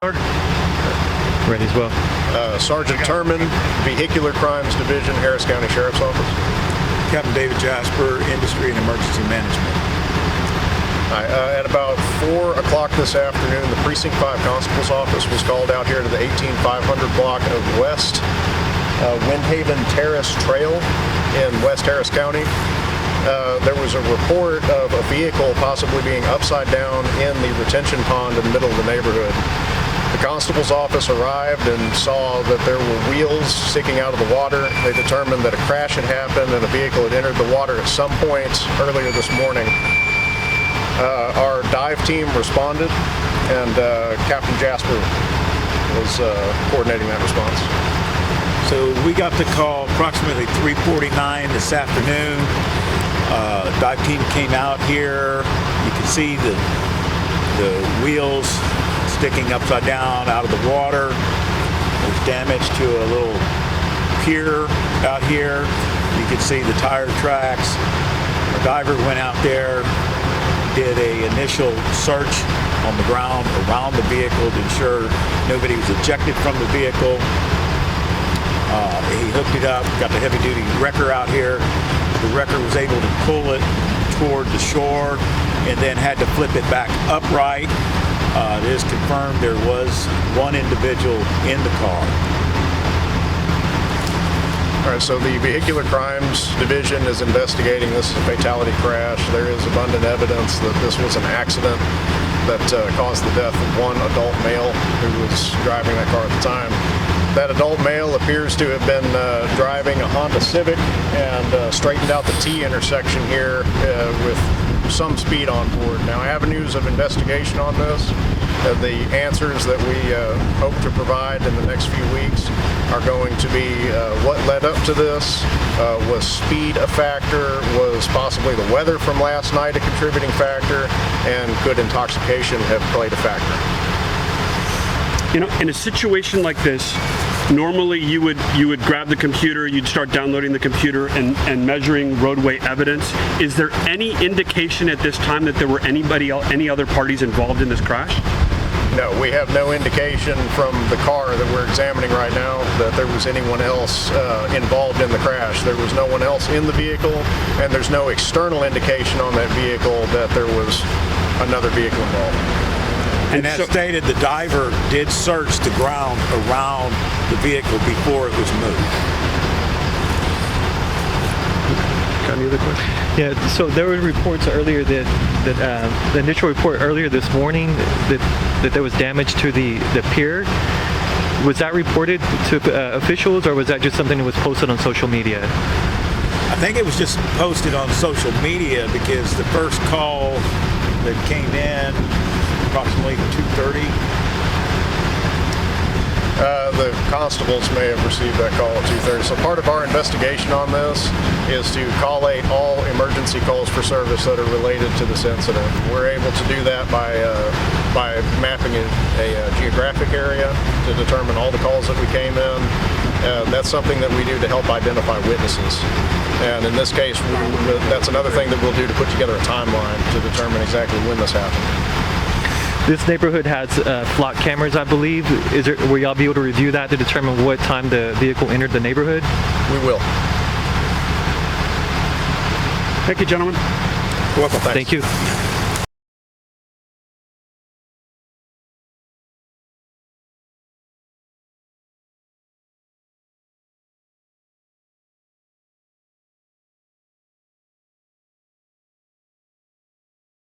Ready as well. Sergeant Turman, Vehicular Crimes Division, Harris County Sheriff's Office. Captain David Jasper, Industry and Emergency Management. At about 4 o'clock this afternoon, the Precinct 5 Constable's Office was called out here to the 18500 block of West Windhaven Terrace Trail in West Harris County. There was a report of a vehicle possibly being upside down in the retention pond in the middle of the neighborhood. The constable's office arrived and saw that there were wheels sticking out of the water. They determined that a crash had happened and a vehicle had entered the water at some point earlier this morning. Our dive team responded, and Captain Jasper was coordinating that response. So we got the call approximately 3:49 this afternoon. Dive team came out here. You can see the wheels sticking upside down out of the water. There's damage to a little pier out here. You can see the tire tracks. Our diver went out there, did an initial search on the ground around the vehicle to ensure nobody was ejected from the vehicle. He hooked it up, got the heavy-duty wrecker out here. The wrecker was able to pull it toward the shore and then had to flip it back upright. It is confirmed there was one individual in the car. All right, so the Vehicular Crimes Division is investigating this fatality crash. There is abundant evidence that this was an accident that caused the death of one adult male who was driving that car at the time. That adult male appears to have been driving a Honda Civic and straightened out the T intersection here with some speed on board. Now, avenues of investigation on this, the answers that we hope to provide in the next few weeks are going to be what led up to this. Was speed a factor? Was possibly the weather from last night a contributing factor? And could intoxication have played a factor? You know, in a situation like this, normally you would grab the computer, you'd start downloading the computer and measuring roadway evidence. Is there any indication at this time that there were any other parties involved in this crash? No, we have no indication from the car that we're examining right now that there was anyone else involved in the crash. There was no one else in the vehicle, and there's no external indication on that vehicle that there was another vehicle involved. And as stated, the diver did search the ground around the vehicle before it was moved. Got any other questions? Yeah, so there were reports earlier that the initial report earlier this morning that there was damage to the pier. Was that reported to officials, or was that just something that was posted on social media? I think it was just posted on social media because the first call that came in approximately 2:30. The constables may have received that call at 2:30. So part of our investigation on this is to collate all emergency calls for service that are related to this incident. We're able to do that by mapping a geographic area to determine all the calls that we came in. That's something that we do to help identify witnesses. And in this case, that's another thing that we'll do to put together a timeline to determine exactly when this happened. This neighborhood has flock cameras, I believe. Will y'all be able to review that to determine what time the vehicle entered the neighborhood? We will. Thank you, gentlemen. Welcome. Thanks. Thank you.